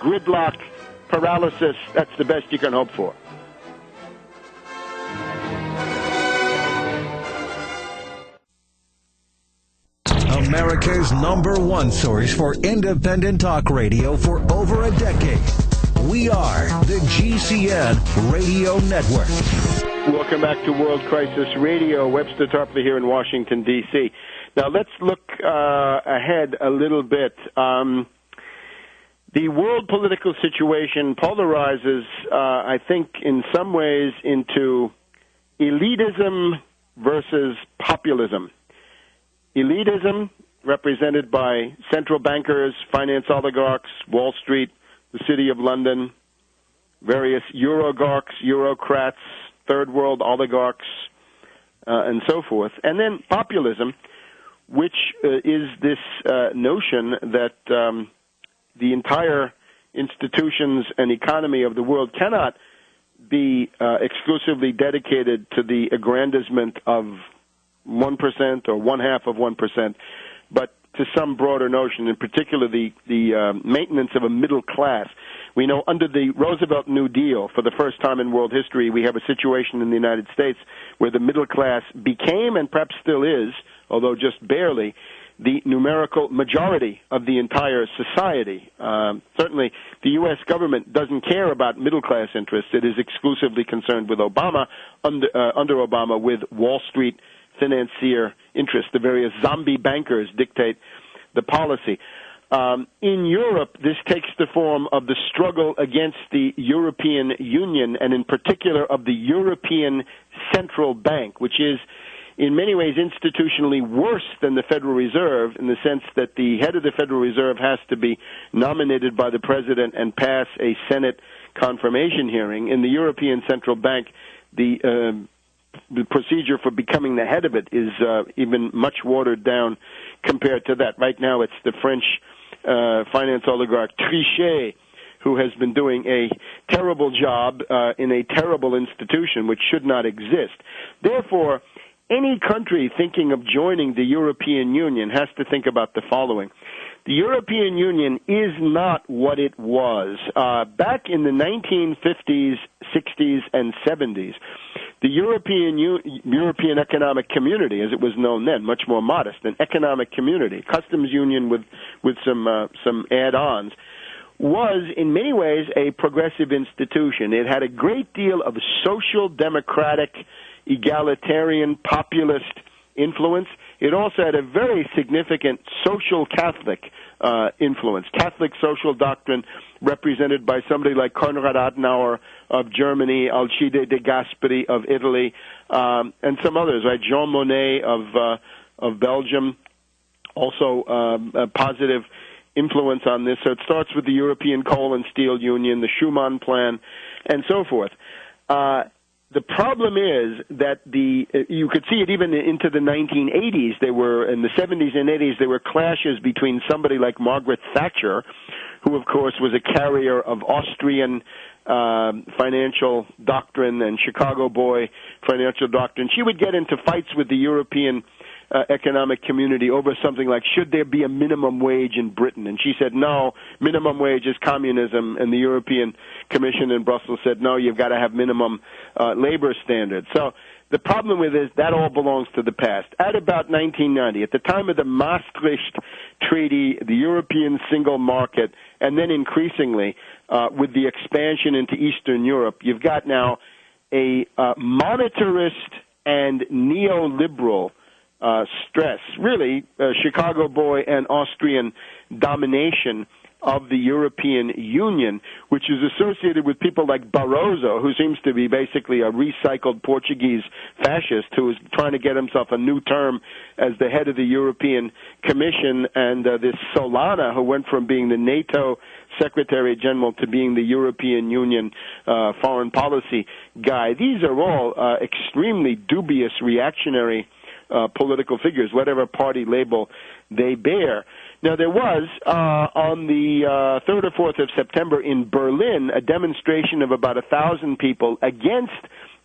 gridlock, paralysis. That's the best you can hope for. America's #1 source for independent talk radio for over a decade. We are the GCN Radio Network. Welcome back to World Crisis Radio. Webster, Tarpley here in Washington, D.C. Now let's look ahead a little bit. The world political situation polarizes, I think, in some ways into elitism versus populism. Elitism, represented by central bankers, finance oligarchs, Wall Street, the City of London, various Eurogorks, Eurocrats, third world oligarchs, and so forth. And then populism, which is this notion that the entire institutions and economy of the world cannot be exclusively dedicated to the aggrandizement of 1% or 0.5%, but to some broader notion, in particular the maintenance of a middle class. We know under the Roosevelt New Deal, for the first time in world history, we have a situation in the United States where the middle class became, and perhaps still is, although just barely, the numerical majority of the entire society. Certainly, the U.S. government doesn't care about middle-class interests. It is exclusively concerned with Obama, under Obama, with Wall Street financier interests. The various zombie bankers dictate the policy. In Europe, this takes the form of the struggle against the European Union, and in particular of the European Central Bank, which is in many ways institutionally worse than the Federal Reserve, in the sense that the head of the Federal Reserve has to be nominated by the president and pass a Senate confirmation hearing. In the European Central Bank, the procedure for becoming the head of it is even much watered down compared to that. Right now it's the French finance oligarch Trichet, who has been doing a terrible job in a terrible institution which should not exist. Therefore, any country thinking of joining the European Union has to think about the following. The European Union is not what it was. Back in the 1950s, 60s, and 70s, the European Economic Community, as it was known then, much more modest, an economic community, customs union with some add-ons, was in many ways a progressive institution. It had a great deal of social, democratic, egalitarian, populist influence. It also had a very significant social Catholic influence, Catholic social doctrine represented by somebody like Konrad Adenauer of Germany, Alcide de Gasperi of Italy, and some others, right? Jean Monnet of Belgium, also a positive influence on this. So it starts with the European Coal and Steel Union, the Schuman Plan, and so forth. The problem is that you could see it even into the 1980s. There were, in the 70s and 80s, there were clashes between somebody like Margaret Thatcher, who, of course, was a carrier of Austrian financial doctrine and Chicago boy financial doctrine. She would get into fights with the European economic community over something like, should there be a minimum wage in Britain? And she said, no, minimum wage is communism. And the European Commission in Brussels said, no, you've got to have minimum labor standards. So the problem with this, that all belongs to the past. At about 1990, at the time of the Maastricht Treaty, the European single market, and then increasingly with the expansion into Eastern Europe, you've got now a monetarist and neoliberal stress, really Chicago boy and Austrian domination of the European Union, which is associated with people like Barroso, who seems to be basically a recycled Portuguese fascist who is trying to get himself a new term as the head of the European Commission, and this Solana, who went from being the NATO Secretary General to being the European Union foreign policy guy. These are all extremely dubious reactionary political figures, whatever party label they bear. Now, there was, on the 3rd or 4th of September in Berlin, a demonstration of about 1,000 people against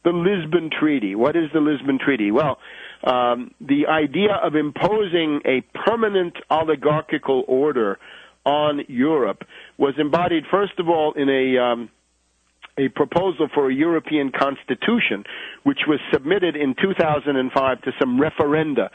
the Lisbon Treaty. What is the Lisbon Treaty? Well, the idea of imposing a permanent oligarchical order on Europe, was embodied, first of all, in a proposal for a European constitution, which was submitted in 2005 to some referenda.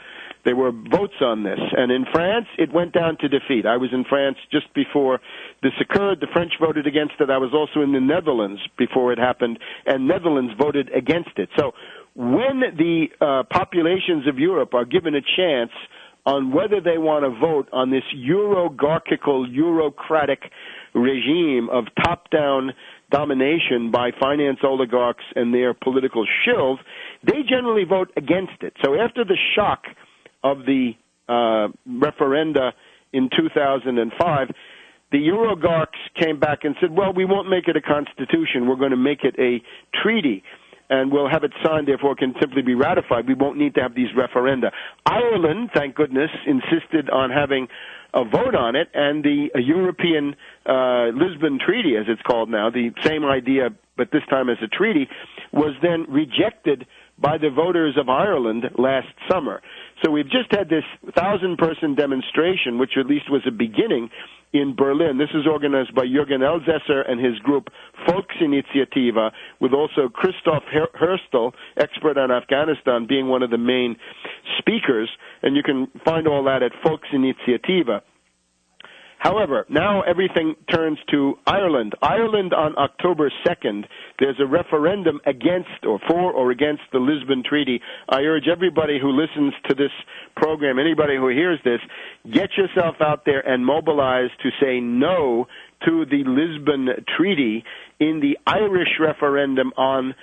There were votes on this. And in France, it went down to defeat. I was in France just before this occurred. The French voted against it. I was also in the Netherlands before it happened, and Netherlands voted against it. So when the populations of Europe are given a chance on whether they want to vote on this Eurogarchical, Eurocratic regime of top-down domination by finance oligarchs and their political shills, they generally vote against it. So after the shock of the referenda in 2005, the Eurogarchs came back and said, well, we won't make it a constitution. We're going to make it a treaty, and we'll have it signed, therefore it can simply be ratified. We won't need to have these referenda. Ireland, thank goodness, insisted on having a vote on it, and the European Lisbon Treaty, as it's called now, the same idea, but this time as a treaty, was then rejected by the voters of Ireland last summer. So we've just had this 1,000-person demonstration, which at least was a beginning, in Berlin. This is organized by Jürgen Elsässer and his group Volksinitiative, with also Christoph Herstel, expert on Afghanistan, being one of the main speakers. And you can find all that at Volksinitiative. However, now everything turns to Ireland. Ireland on October 2nd, there's a referendum against or for or against the Lisbon Treaty. I urge everybody who listens to this program, anybody who hears this, get yourself out there and mobilize to say no to the Lisbon Treaty in the Irish referendum on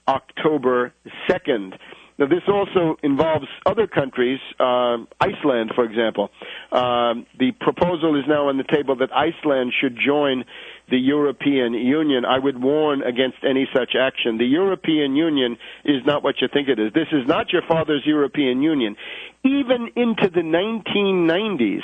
October 2nd. Now, this also involves other countries, Iceland, for example. The proposal is now on the table that Iceland should join the European Union. I would warn against any such action. The European Union is not what you think it is. This is not your father's European Union. Even into the 1990s,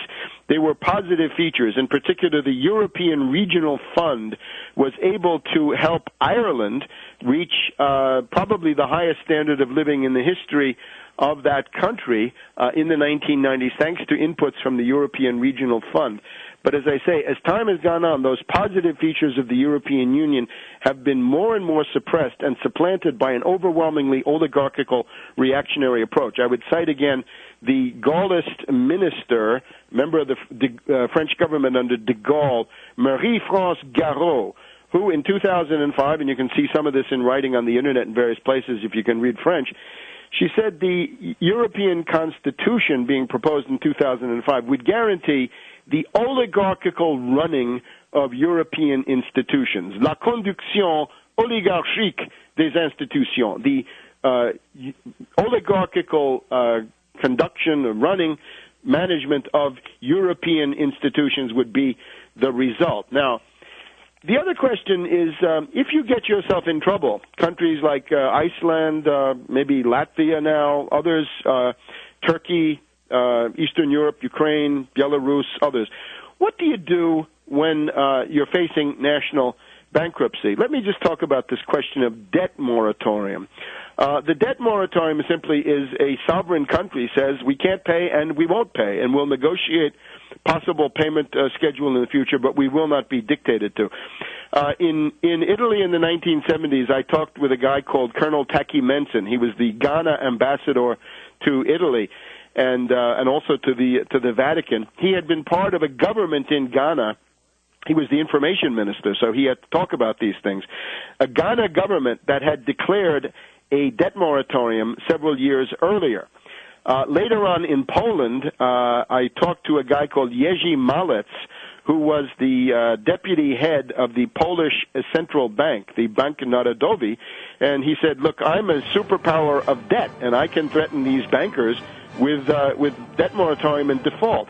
there were positive features. In particular, the European Regional Fund was able to help Ireland reach probably the highest standard of living in the history of that country in the 1990s, thanks to inputs from the European Regional Fund. But as I say, as time has gone on, those positive features of the European Union have been more and more suppressed and supplanted by an overwhelmingly oligarchical reactionary approach. I would cite again the Gaullist minister, member of the French government under de Gaulle, Marie-France Garot, who in 2005, and you can see some of this in writing on the Internet in various places if you can read French, she said the European Constitution being proposed in 2005 would guarantee the oligarchical running of European institutions, la conduction oligarchique des institutions, the oligarchical conduction or running management of European institutions would be the result. Now, the other question is, if you get yourself in trouble, countries like Iceland, maybe Latvia now, others, Turkey, Eastern Europe, Ukraine, Belarus, others, what do you do when you're facing national bankruptcy? Let me just talk about this question of debt moratorium. The debt moratorium simply is a sovereign country says we can't pay and we won't pay, and we'll negotiate possible payment schedule in the future, but we will not be dictated to. In Italy in the 1970s, I talked with a guy called Colonel Taki Mensen. He was the Ghana ambassador to Italy and also to the Vatican. He had been part of a government in Ghana. He was the information minister, so he had to talk about these things. A Ghana government that had declared a debt moratorium several years earlier. Later on in Poland, I talked to a guy called Jerzy Malec, who was the deputy head of the Polish Central Bank, the Bank Narodowy, and he said, look, I'm a superpower of debt, and I can threaten these bankers with debt moratorium and default.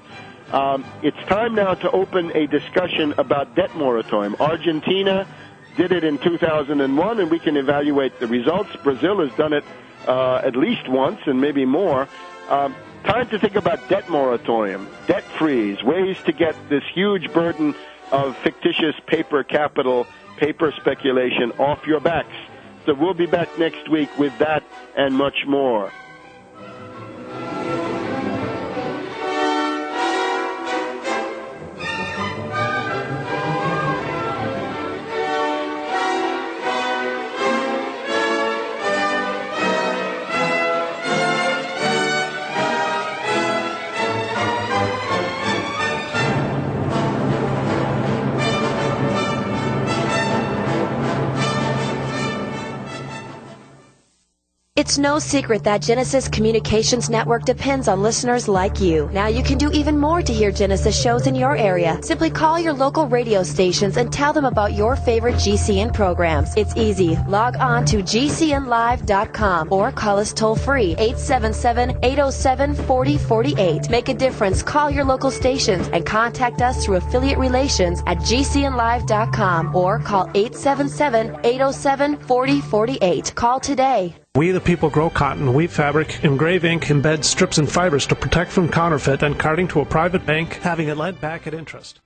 It's time now to open a discussion about debt moratorium. Argentina did it in 2001, and we can evaluate the results. Brazil has done it at least once and maybe more. Time to think about debt moratorium, debt freeze, ways to get this huge burden of fictitious paper capital, paper speculation off your backs. So we'll be back next week with that and much more. It's no secret that Genesis Communications Network depends on listeners like you. Now you can do even more to hear Genesis shows in your area. Simply call your local radio stations and tell them about your favorite GCN programs. It's easy. Log on to gcnlive.com or call us toll-free 877-807-4048. Make a difference. Call your local stations and contact us through affiliate relations at gcnlive.com or call 877-807-4048. Call today. We the people grow cotton, weave fabric, engrave ink, embed strips and fibers to protect from counterfeit and carting to a private bank, having it lent back at interest.